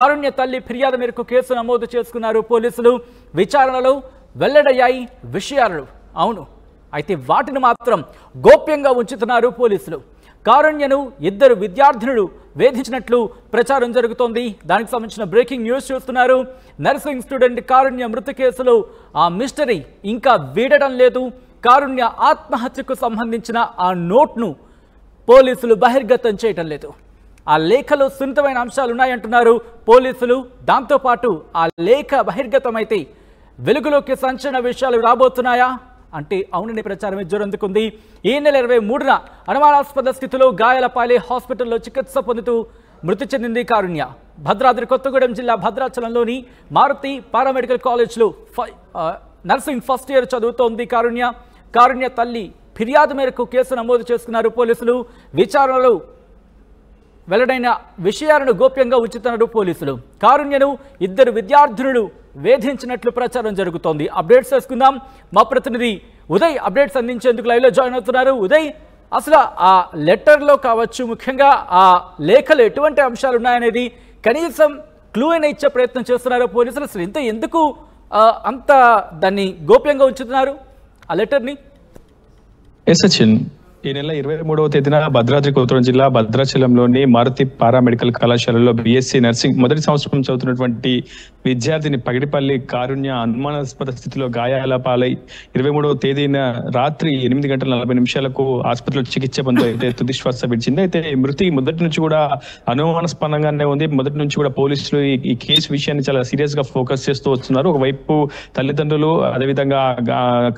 కారుణ్య తల్లి ఫిర్యాదు మేరకు కేసు నమోదు చేసుకున్నారు పోలీసులు. విచారణలో వెల్లడయ్యాయి విషయాలు. అవును, అయితే వాటిని మాత్రం గోప్యంగా ఉంచుతున్నారు పోలీసులు. కారుణ్యను ఇద్దరు విద్యార్థినులు వేధించినట్లు ప్రచారం జరుగుతోంది. దానికి సంబంధించిన బ్రేకింగ్ న్యూస్ చూస్తున్నారు. నర్సింగ్ స్టూడెంట్ కారుణ్య మృతి కేసులో ఆ మిస్టరీ ఇంకా వీడడం లేదు. కారుణ్య ఆత్మహత్యకు సంబంధించిన ఆ నోట్ను పోలీసులు బహిర్గతం చేయటం లేదు. ఆ లేఖలో సున్నితమైన అంశాలు ఉన్నాయంటున్నారు పోలీసులు. దాంతోపాటు ఆ లేఖ బహిర్గతమైతే వెలుగులోకి సంచలన విషయాలు రాబోతున్నాయా అంటే అవునని ప్రచారం జోరందుకుంది. ఈ నెల 23న అనుమానాస్పద స్థితిలో గాయాలపాలే హాస్పిటల్లో చికిత్స పొందుతూ మృతి చెందింది కారుణ్య. భద్రాద్రి కొత్తగూడెం జిల్లా భద్రాచలంలోని మారుతి పారామెడికల్ కాలేజ్లో నర్సింగ్ ఫస్ట్ ఇయర్ చదువుతోంది కారుణ్య. కారుణ్య తల్లి ఫిర్యాదు మేరకు కేసు నమోదు చేసుకున్నారు పోలీసులు. విచారణలో వెల్లడైన విషయాలను గోప్యంగా ఉంచుతున్నారు పోలీసులు. కారుణ్యను ఇద్దరు విద్యార్థులు వేధించినట్లు ప్రచారం జరుగుతోంది. అప్డేట్స్ చేసుకుందాం. మా ప్రతినిధి ఉదయ్ అప్డేట్స్ అందించేందుకు లైవ్లో జాయిన్ అవుతున్నారు. ఉదయ్, అసలు ఆ లెటర్లో కావచ్చు, ముఖ్యంగా ఆ లేఖలో ఎటువంటి అంశాలు ఉన్నాయనేది కనీసం క్లూ అయినా ఇచ్చే ప్రయత్నం చేస్తున్నారు పోలీసులు. అసలు ఎందుకు అంత దాన్ని గోప్యంగా ఉంచుతున్నారు ఆ లెటర్ని? సచిన్, ఈ నెల 23వ తేదీన భద్రాద్రి కొత్తగూడెం జిల్లా భద్రాచలంలోని మారుతి పారామెడికల్ కళాశాలలో బిఎస్సి నర్సింగ్ మొదటి సంవత్సరం చదువుతున్నటువంటి విద్యార్థిని పగిడిపల్లి కారుణ్య అనుమానాస్పద స్థితిలో గాయాల పాలై 23వ తేదీన రాత్రి 8:40 ఆసుపత్రిలో చికిత్స పొంది అయితే తుది శ్వాస విడిచింది. అయితే మృతి మొదటి నుంచి కూడా అనుమానాస్పదంగానే ఉంది. మొదటి నుంచి కూడా పోలీసులు ఈ కేసు విషయాన్ని చాలా సీరియస్ గా ఫోకస్ చేస్తూ వస్తున్నారు. ఒకవైపు తల్లిదండ్రులు, అదేవిధంగా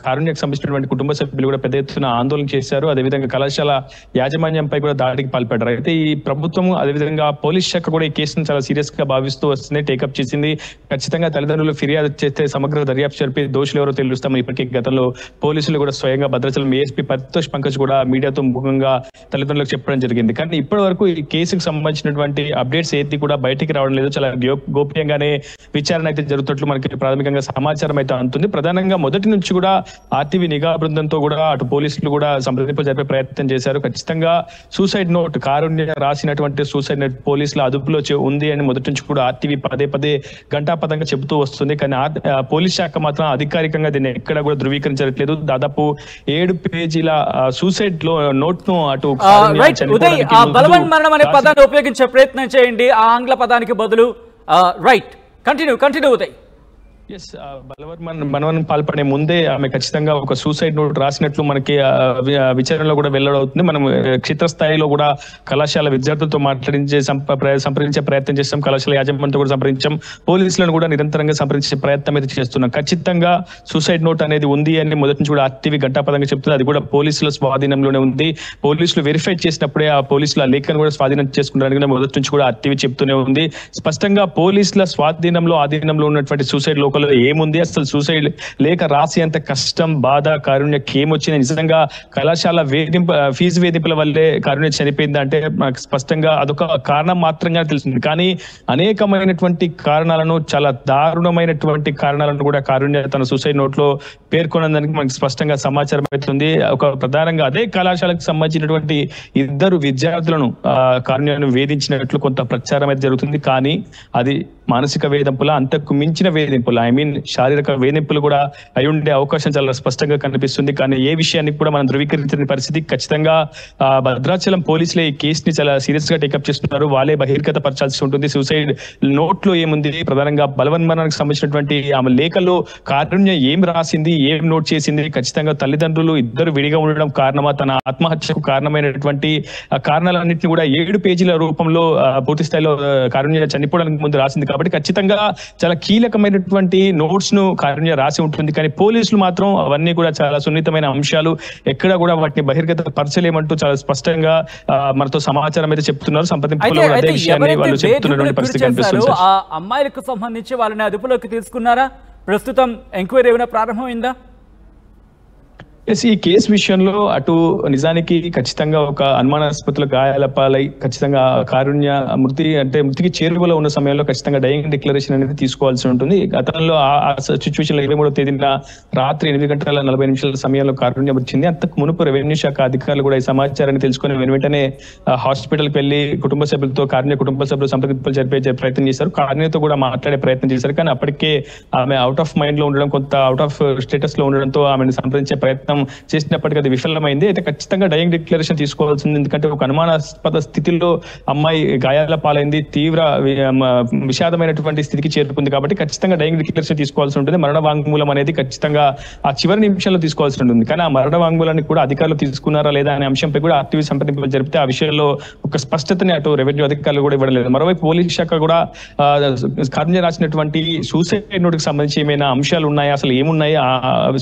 కారుణ్యకు సంబంధించినటువంటి కుటుంబ సభ్యులు కూడా పెద్ద ఎత్తున ఆందోళన చేశారు. అదేవిధంగా కళాశాల యాజమాన్యంపై కూడా దాడికి పాల్పడ్డారు. అయితే ఈ ప్రభుత్వం, అదేవిధంగా పోలీస్ శాఖ కూడా ఈ కేసును చాలా సీరియస్ గా భావిస్తూ వస్తుంది, టేకప్ చేసింది. ఖచ్చితంగా తల్లిదండ్రులు ఫిర్యాదు చేస్తే సమగ్ర దర్యాప్తు జరిపి దోషులు ఎవరో తెలుస్తామని ఇప్పటికే గతంలో పోలీసులు కూడా స్వయంగా భద్రాచలం ఏఎస్పీ పరితోష్ పంకజ్ కూడా మీడియాతో ముఖంగా తల్లిదండ్రులకు చెప్పడం జరిగింది. కానీ ఇప్పటి వరకు ఈ కేసుకు సంబంధించినటువంటి అప్డేట్స్ ఏది కూడా బయటికి రావడం లేదు. చాలా గోప్యంగానే విచారణ అయితే జరుగుతున్నట్లు మనకి ప్రాథమికంగా సమాచారం అయితే అందుతుంది. ప్రధానంగా మొదటి నుంచి కూడా ఆర్టీవీ నిఘా బృందంతో కూడా అటు పోలీసులు కూడా సంప్రదింపులు జరిపే ప్రయత్నం చేశారు. ఖచ్చితంగా సూసైడ్ నోట్, కారుణ్య రాసినటువంటి సూసైడ్ నోట్ పోలీసుల అదుపులో ఉంది అని మొదటి నుంచి కూడా ఆర్టీవీ పదే గంటాపదంగా చెబుతూ వస్తుంది. కానీ పోలీస్ శాఖ మాత్రం అధికారికంగా దీన్ని ఎక్కడ కూడా ధృవీకరించట్లేదు. దాదాపు 7 పేజీల సూసైడ్ నోట్ ను అటు బలవన్మరణం అనే పదాన్ని ఉపయోగించే ప్రయత్నం చేయండి ఆ ఆంగ్ల పదానికి బదులు. Right, continue Uday. బలవన్మరణం పాల్పడే ముందే ఆమె ఖచ్చితంగా ఒక సూసైడ్ నోట్ రాసినట్లు మనకి విచారణలో కూడా వెల్లడవుతుంది. మనం క్షేత్రస్థాయిలో కూడా కళాశాల విద్యార్థులతో సంప్రదించే ప్రయత్నం చేస్తాం. కళాశాల యాజమాన్యంతో కూడా సంప్రదించాం. పోలీసులను కూడా నిరంతరంగా సంప్రదించే ప్రయత్నం అయితే చేస్తున్నాం. ఖచ్చితంగా సూసైడ్ నోట్ అనేది ఉంది అని మొదటి నుంచి కూడా ఆర్టీవీ గంటాపదంగా చెప్తుంది. అది కూడా పోలీసుల స్వాధీనంలోనే ఉంది. పోలీసులు వెరిఫై చేసినప్పుడే ఆ పోలీసులు ఆ లేఖను కూడా స్వాధీనం చేసుకుంటారని మొదటి నుంచి కూడా ఆర్టీవీ చెప్తూనే ఉంది. స్పష్టంగా పోలీసుల స్వాధీనంలో, ఆధీనంలో ఉన్నటువంటి సూసైడ్ లోకల్ ఏముంది, అసలు సూసైడ్ లేఖ రాసి అంత కష్టం, బాధ కారుణ్యకి ఏమొచ్చింది, నిజంగా కళాశాల ఫీజు వేధింపుల వల్లే కారుణ్య చనిపోయింది అంటే మనకు స్పష్టంగా అదొక కారణం మాత్రంగా తెలుస్తుంది. కానీ అనేకమైనటువంటి కారణాలను, చాలా దారుణమైనటువంటి కారణాలను కూడా కారుణ్య తన సూసైడ్ నోట్ లో పేర్కొనడానికి మనకి స్పష్టంగా సమాచారం అవుతుంది. ఒక ప్రధానంగా అదే కళాశాలకు సంబంధించినటువంటి ఇద్దరు విద్యార్థులను కారుణ్యను వేధించినట్లు కొంత ప్రచారం అయితే జరుగుతుంది. కానీ అది మానసిక వేధింపుల, అంతకు మించిన వేధింపుల, శారీరక వేధింపులు కూడా అయి ఉండే అవకాశం చాలా స్పష్టంగా కనిపిస్తుంది. కానీ ఏ విషయాన్ని కూడా మనం ధృవీకరించిన పరిస్థితి. ఖచ్చితంగా భద్రాచలం పోలీసులే ఈ కేసుని చాలా సీరియస్ గా టేకప్ చేస్తున్నారు. వాళ్ళే బహిర్గత పరచాల్సి ఉంటుంది. సూసైడ్ నోట్ లో ఏముంది, ప్రధానంగా బలవన్మరణానికి సంబంధించినటువంటి ఆమె లేఖలో కారుణ్య ఏం రాసింది, ఏం నోట్ చేసింది, ఖచ్చితంగా తల్లిదండ్రులు ఇద్దరు విడిగా ఉండడం కారణమా, తన ఆత్మహత్యకు కారణమైనటువంటి కారణాలన్నింటినీ కూడా 7 పేజీల రూపంలో పూర్తి స్థాయిలో కారుణ్య చనిపోవడానికి ముందు రాసింది. కాబట్టి ఖచ్చితంగా చాలా కీలకమైనటువంటి నోట్స్ ను కారుణ్య రాసి ఉంటుంది. కానీ పోలీసులు మాత్రం అవన్నీ కూడా చాలా సున్నితమైన అంశాలు, ఎక్కడ కూడా వాటిని బహిర్గత పరచలేమంటూ చాలా స్పష్టంగా మనతో సమాచారం అయితే చెప్తున్నారు. సంప్రదింపులో అదే విషయాన్ని వాళ్ళు చెప్తున్నటువంటి పరిస్థితి కనిపిస్తుంది. ఆ అమ్మాయిలకు సంబంధించి వాళ్ళని అదుపులోకి తీసుకున్నారా? ప్రస్తుతం ఎంక్వైరీ ఏమైనా ప్రారంభమైందా? ఈ కేసు విషయంలో అటు నిజానికి ఖచ్చితంగా ఒక అనుమానాస్పదుల గాయాల పాలై ఖచ్చితంగా కారుణ్య మృతికి చేరువలో ఉన్న సమయంలో ఖచ్చితంగా డయింగ్ డిక్లరేషన్ అనేది తీసుకోవాల్సి ఉంటుంది. గతంలో ఆ సిచ్యువేషన్ లో 23వ తేదీన రాత్రి 8:40 సమయంలో కారుణ్య వచ్చింది. అంతకు మునుపు రెవెన్యూ శాఖ అధికారులు కూడా ఈ సమాచారాన్ని తెలుసుకుని వెంటనే హాస్పిటల్కి వెళ్లి కుటుంబ సభ్యులతో కారుణ్య కుటుంబ సభ్యులు సంప్రదింపులు జరిపే ప్రయత్నం చేశారు. కారుణ్యతో కూడా మాట్లాడే ప్రయత్నం చేశారు. కానీ అప్పటికే ఆమె అవుట్ ఆఫ్ మైండ్ లో ఉండడం, కొంత అవుట్ ఆఫ్ స్టేటస్ లో ఉండడంతో ఆమెను సంప్రదించే ప్రయత్నం చేసినప్పటికీ అది విఫలమైంది. అయితే ఖచ్చితంగా డయింగ్ డిక్లరేషన్ తీసుకోవాల్సింది. ఎందుకంటే ఒక అనుమానాస్పద స్థితిలో అమ్మాయి గాయాల పాలైంది, తీవ్ర విషాదమైనటువంటి స్థితికి చేరుకుంది. కాబట్టి ఖచ్చితంగా డయింగ్ డిక్లరేషన్ తీసుకోవాల్సి ఉంటుంది. మరణ వాంగ్మూలం అనేది ఖచ్చితంగా ఆ చివరి నిమిషంలో తీసుకోవాల్సి ఉంటుంది. కానీ ఆ మరణ వాంగ్మూలాన్ని కూడా అధికారులు తీసుకున్నారా లేదా అనే అంశంపై కూడా ఆర్టీవీ సంప్రదింపులు జరిపితే ఆ విషయంలో ఒక స్పష్టతని అటు రెవెన్యూ అధికారులు కూడా ఇవ్వడం లేదు. మరోవైపు పోలీస్ శాఖ కూడా కారుణ్య రాసినటువంటి సూసైడ్ నోట్ కి సంబంధించి ఏమైనా అంశాలు ఉన్నాయా, అసలు ఏమున్నాయి,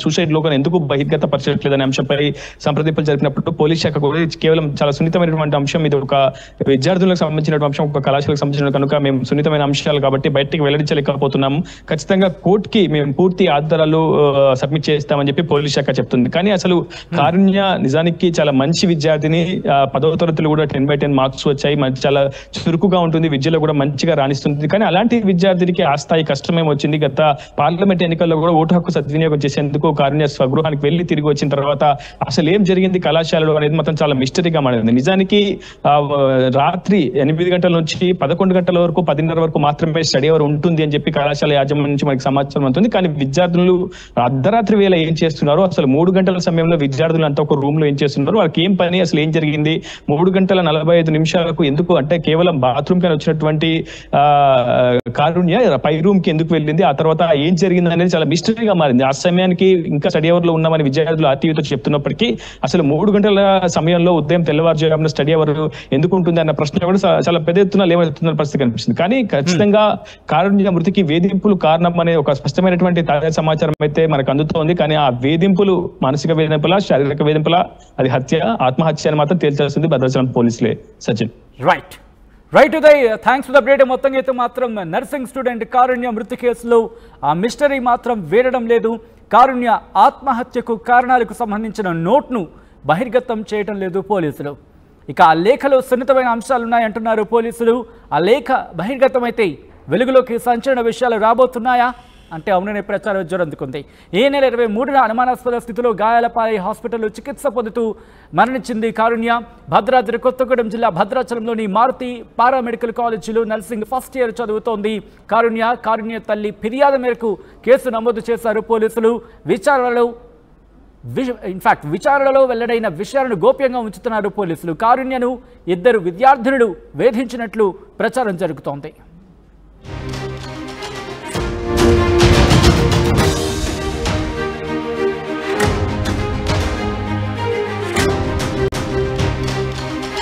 సూసైడ్ లో ఎందుకు బహిర్గత పరిచయట్లేదనే అంశంపై సంప్రదింపులు జరిపినప్పుడు పోలీస్ శాఖ కూడా కేవలం చాలా సున్నితమైనటువంటి అంశం, ఇది ఒక విద్యార్థులకు సంబంధించిన అంశం, ఒక కళాశాలకు సంబంధించిన కనుక మేము సున్నితమైన అంశాలు కాబట్టి బయటికి వెల్లడించలేకపోతున్నాము, ఖచ్చితంగా కోర్టుకి మేము పూర్తి ఆధారాలు సబ్మిట్ చేస్తామని చెప్పి పోలీస్ శాఖ చెప్తుంది. కానీ అసలు కారుణ్య నిజానికి చాలా మంచి విద్యార్థిని, 10వ తరగతిలో కూడా 10/10 మార్క్స్ వచ్చాయి, చాలా చురుకుగా ఉంటుంది, విద్యలో కూడా మంచిగా రాణిస్తుంది. కానీ అలాంటి విద్యార్థినికి ఆ స్థాయి కష్టమేమో వచ్చింది. గత పార్లమెంట్ ఎన్నికల్లో కూడా ఓటు హక్కు సద్వినియోగం చేసేందుకు కారుణ్య స్వగృహానికి వెళ్లి తిరిగి వచ్చిన తర్వాత అసలు ఏం జరిగింది కళాశాలలో అనేది మాత్రం చాలా మిస్టరీగా మారింది. నిజానికి రాత్రి 8 గంటల నుంచి 11 గంటల వరకు 10:30 వరకు మాత్రమే స్టడీ అవర్ ఉంటుంది అని చెప్పి కళాశాల యాజమాన్యం నుంచి మనకి సమాచారం ఉంటుంది. కానీ విద్యార్థులు అర్ధరాత్రి వేళ ఏం చేస్తున్నారు, అసలు 3 గంటల సమయంలో విద్యార్థులు అంతా ఒక రూమ్ లో ఏం చేస్తున్నారు, వాళ్ళకి ఏం పని, అసలు ఏం జరిగింది, 3:45 నిమిషాలకు ఎందుకు అంటే బాత్రూమ్ కానీ వచ్చినటువంటి కారుణ్య పై రూమ్ కి ఎందుకు వెళ్ళింది, ఆ తర్వాత ఏం జరిగింది అనేది చాలా మిస్టరీగా మారింది. ఆ సమయానికి ఇంకా స్టడీ అవర్ లో ఉన్నామని విద్యార్థులు ఆర్టీవీతో చెప్తున్నప్పటికీ అసలు 3 గంటల సమయంలో ఉదయం తెల్లవారుజామున స్టడీ అవర్ ఎందుకు ఉంటుంది అన్న ప్రశ్న కూడా చాలా పెద్ద ఎత్తున లేవనెత్తున్న పరిస్థితి కనిపిస్తుంది. కానీ ఖచ్చితంగా కారుణ్య మృతికి వేధింపులు కారణం అనే ఒక స్పష్టమైనటువంటి తాజా సమాచారం అయితే మనకు అందుతోంది. కానీ ఆ వేధింపులు మానసిక వేధింపుల, శారీరక వేధింపుల, అది ఆత్మహత్య అని మాత్రం తేల్చాల్సింది భద్రాచలం పోలీసులే. Sachin. Right Uday, thanks for the update. మొత్తంగా అయితే మాత్రం నర్సింగ్ స్టూడెంట్ కారుణ్య మృతి కేసులో ఆ మిస్టరీ మాత్రం వేరడం లేదు. కారుణ్య ఆత్మహత్యకు కారణాలకు సంబంధించిన నోట్ను బహిర్గతం చేయడం లేదు పోలీసులు. ఇక ఆ లేఖలో సున్నితమైన అంశాలు ఉన్నాయంటున్నారు పోలీసులు. ఆ లేఖ బహిర్గతమైతే వెలుగులోకి సంచలన విషయాలు రాబోతున్నాయా అంటే అవుననే ప్రచారం జోరందుకుంది. ఈ నెల 23న అనుమానాస్పద స్థితిలో గాయాల పాలై హాస్పిటల్లో చికిత్స పొందుతూ మరణించింది కారుణ్య. భద్రాద్రి కొత్తగూడెం జిల్లా భద్రాచలంలోని మారుతి పారామెడికల్ కాలేజీలో నర్సింగ్ ఫస్ట్ ఇయర్ చదువుతోంది కారుణ్య తల్లి ఫిర్యాదు మేరకు కేసు నమోదు చేశారు పోలీసులు. విచారణలో వెల్లడైన విషయాలను గోప్యంగా ఉంచుతున్నారు పోలీసులు. కారుణ్యను 2 విద్యార్థినులు వేధించినట్లు ప్రచారం జరుగుతోంది.